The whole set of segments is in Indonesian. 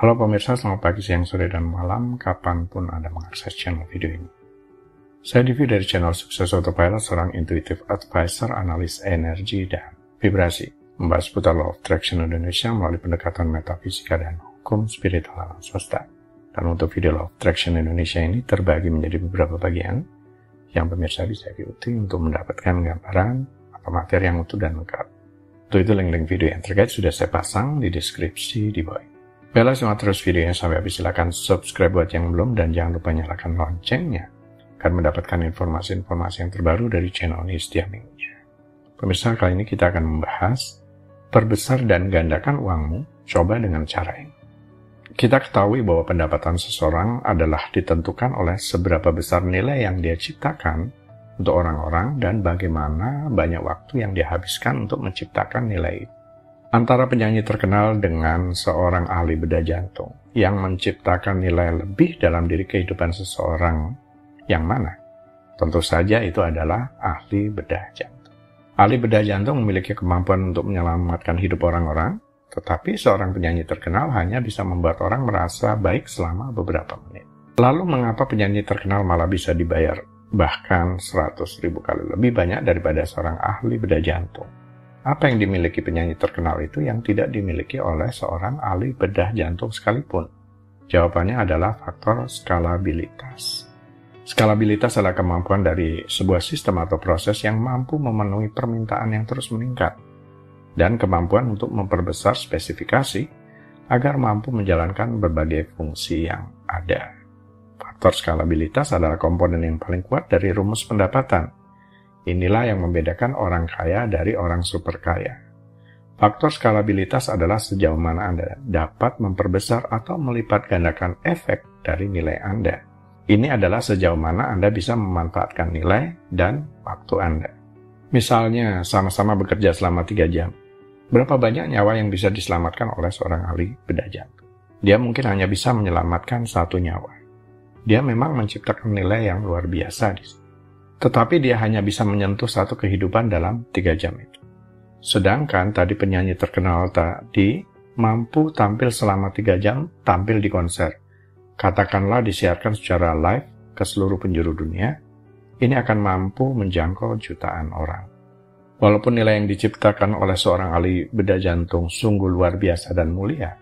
Halo pemirsa, selamat pagi, siang, sore, dan malam, kapanpun Anda mengakses channel video ini. Saya Divi dari channel Sukses Autopilot, seorang intuitive advisor, analis energi, dan vibrasi. Membahas seputar Law of Attraction Indonesia melalui pendekatan metafisika dan hukum spiritual alam semesta. Dan untuk video Law of Attraction Indonesia ini terbagi menjadi beberapa bagian yang pemirsa bisa ikuti untuk mendapatkan gambaran atau materi yang utuh dan lengkap. Untuk itu link-link video yang terkait sudah saya pasang di deskripsi di bawah. Bella, simak terus videonya sampai habis. Silakan subscribe buat yang belum dan jangan lupa nyalakan loncengnya akan mendapatkan informasi-informasi yang terbaru dari channel ini setiap minggunya. Pemirsa, kali ini kita akan membahas perbesar dan gandakan uangmu, coba dengan cara ini. Kita ketahui bahwa pendapatan seseorang adalah ditentukan oleh seberapa besar nilai yang dia ciptakan untuk orang-orang dan bagaimana banyak waktu yang dia habiskan untuk menciptakan nilai itu. Antara penyanyi terkenal dengan seorang ahli bedah jantung yang menciptakan nilai lebih dalam diri kehidupan seseorang yang mana? Tentu saja itu adalah ahli bedah jantung. Ahli bedah jantung memiliki kemampuan untuk menyelamatkan hidup orang-orang, tetapi seorang penyanyi terkenal hanya bisa membuat orang merasa baik selama beberapa menit. Lalu mengapa penyanyi terkenal malah bisa dibayar bahkan 100.000 kali lebih banyak daripada seorang ahli bedah jantung? Apa yang dimiliki penyanyi terkenal itu yang tidak dimiliki oleh seorang ahli bedah jantung sekalipun? Jawabannya adalah faktor skalabilitas. Skalabilitas adalah kemampuan dari sebuah sistem atau proses yang mampu memenuhi permintaan yang terus meningkat, dan kemampuan untuk memperbesar spesifikasi agar mampu menjalankan berbagai fungsi yang ada. Faktor skalabilitas adalah komponen yang paling kuat dari rumus pendapatan. Inilah yang membedakan orang kaya dari orang super kaya. Faktor skalabilitas adalah sejauh mana Anda dapat memperbesar atau melipat gandakan efek dari nilai Anda. Ini adalah sejauh mana Anda bisa memanfaatkan nilai dan waktu Anda. Misalnya, sama-sama bekerja selama 3 jam. Berapa banyak nyawa yang bisa diselamatkan oleh seorang ahli bedah jantung? Dia mungkin hanya bisa menyelamatkan 1 nyawa. Dia memang menciptakan nilai yang luar biasa di sini. Tetapi dia hanya bisa menyentuh 1 kehidupan dalam 3 jam itu. Sedangkan tadi penyanyi terkenal tadi mampu tampil selama 3 jam, tampil di konser. Katakanlah disiarkan secara live ke seluruh penjuru dunia, ini akan mampu menjangkau jutaan orang. Walaupun nilai yang diciptakan oleh seorang ahli bedah jantung sungguh luar biasa dan mulia,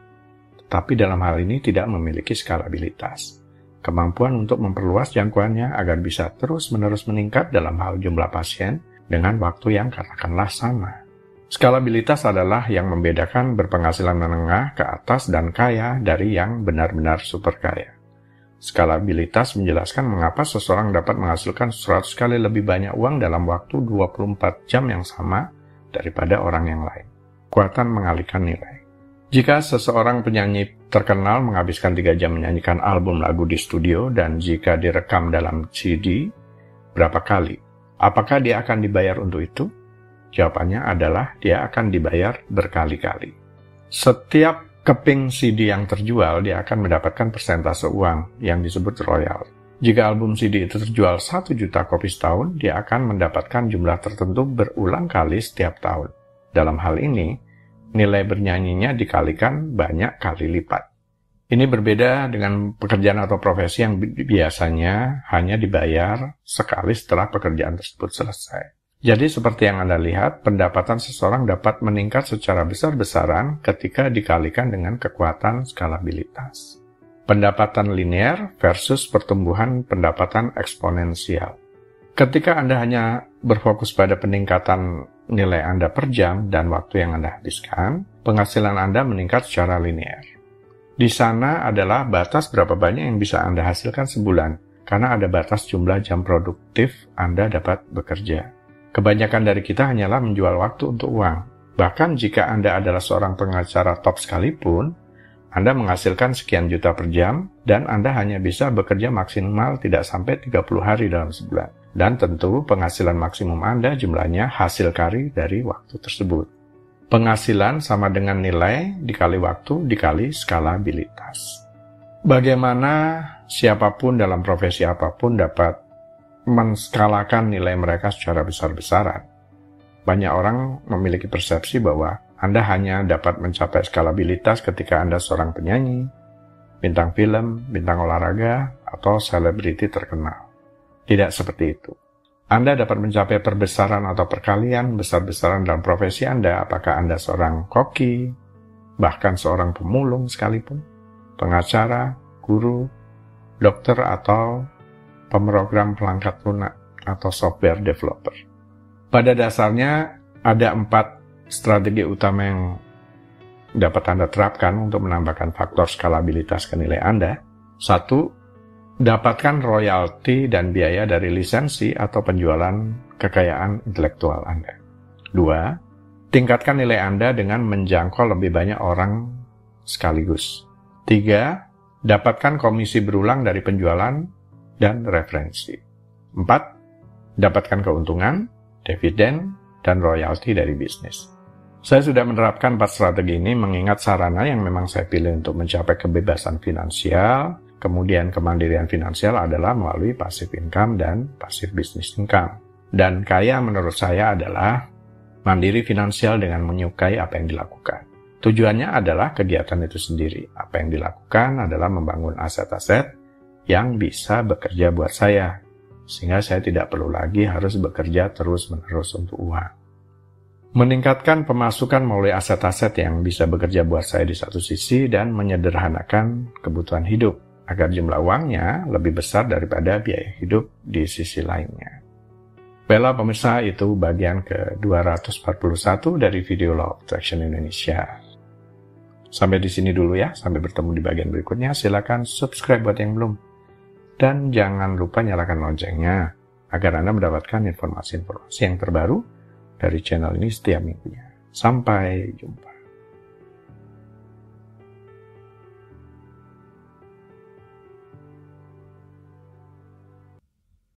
tetapi dalam hal ini tidak memiliki skalabilitas. Kemampuan untuk memperluas jangkauannya agar bisa terus-menerus meningkat dalam hal jumlah pasien dengan waktu yang katakanlah sama. Skalabilitas adalah yang membedakan berpenghasilan menengah ke atas dan kaya dari yang benar-benar super kaya. Skalabilitas menjelaskan mengapa seseorang dapat menghasilkan 100 kali lebih banyak uang dalam waktu 24 jam yang sama daripada orang yang lain. Kekuatan mengalihkan nilai. Jika seseorang penyanyi terkenal menghabiskan 3 jam menyanyikan album lagu di studio dan jika direkam dalam CD, berapa kali? Apakah dia akan dibayar untuk itu? Jawabannya adalah dia akan dibayar berkali-kali. Setiap keping CD yang terjual, dia akan mendapatkan persentase uang yang disebut royal. Jika album CD itu terjual 1 juta kopi setahun, dia akan mendapatkan jumlah tertentu berulang kali setiap tahun. Dalam hal ini, nilai bernyanyinya dikalikan banyak kali lipat. Ini berbeda dengan pekerjaan atau profesi yang biasanya hanya dibayar sekali setelah pekerjaan tersebut selesai. Jadi seperti yang Anda lihat, pendapatan seseorang dapat meningkat secara besar-besaran ketika dikalikan dengan kekuatan skalabilitas. Pendapatan linear versus pertumbuhan pendapatan eksponensial. Ketika Anda hanya berfokus pada peningkatan nilai Anda per jam dan waktu yang Anda habiskan, penghasilan Anda meningkat secara linear. Di sana adalah batas berapa banyak yang bisa Anda hasilkan sebulan, karena ada batas jumlah jam produktif Anda dapat bekerja. Kebanyakan dari kita hanyalah menjual waktu untuk uang. Bahkan jika Anda adalah seorang pengacara top sekalipun, Anda menghasilkan sekian juta per jam, dan Anda hanya bisa bekerja maksimal tidak sampai 30 hari dalam sebulan. Dan tentu penghasilan maksimum Anda jumlahnya hasil kari dari waktu tersebut. Penghasilan sama dengan nilai dikali waktu dikali skalabilitas. Bagaimana siapapun dalam profesi apapun dapat menskalakan nilai mereka secara besar-besaran? Banyak orang memiliki persepsi bahwa Anda hanya dapat mencapai skalabilitas ketika Anda seorang penyanyi, bintang film, bintang olahraga, atau selebriti terkenal. Tidak seperti itu. Anda dapat mencapai perbesaran atau perkalian besar-besaran dalam profesi Anda, apakah Anda seorang koki, bahkan seorang pemulung sekalipun, pengacara, guru, dokter, atau pemrogram pelangkat lunak, atau software developer. Pada dasarnya, ada 4 strategi utama yang dapat Anda terapkan untuk menambahkan faktor skalabilitas ke nilai Anda. 1. Dapatkan royalti dan biaya dari lisensi atau penjualan kekayaan intelektual Anda. 2. Tingkatkan nilai Anda dengan menjangkau lebih banyak orang sekaligus. 3. Dapatkan komisi berulang dari penjualan dan referensi. 4. Dapatkan keuntungan, dividen, dan royalti dari bisnis. Saya sudah menerapkan 4 strategi ini mengingat sarana yang memang saya pilih untuk mencapai kebebasan finansial, kemudian kemandirian finansial adalah melalui passive income dan passive business income. Dan kaya menurut saya adalah mandiri finansial dengan menyukai apa yang dilakukan. Tujuannya adalah kegiatan itu sendiri. Apa yang dilakukan adalah membangun aset-aset yang bisa bekerja buat saya, sehingga saya tidak perlu lagi harus bekerja terus-menerus untuk uang. Meningkatkan pemasukan melalui aset-aset yang bisa bekerja buat saya di satu sisi dan menyederhanakan kebutuhan hidup agar jumlah uangnya lebih besar daripada biaya hidup di sisi lainnya. Baiklah pemirsa, itu bagian ke-241 dari video Law of Attraction Indonesia. Sampai di sini dulu ya, sampai bertemu di bagian berikutnya. Silakan subscribe buat yang belum. Dan jangan lupa nyalakan loncengnya agar Anda mendapatkan informasi-informasi yang terbaru dari channel ini setiap minggunya. Sampai jumpa.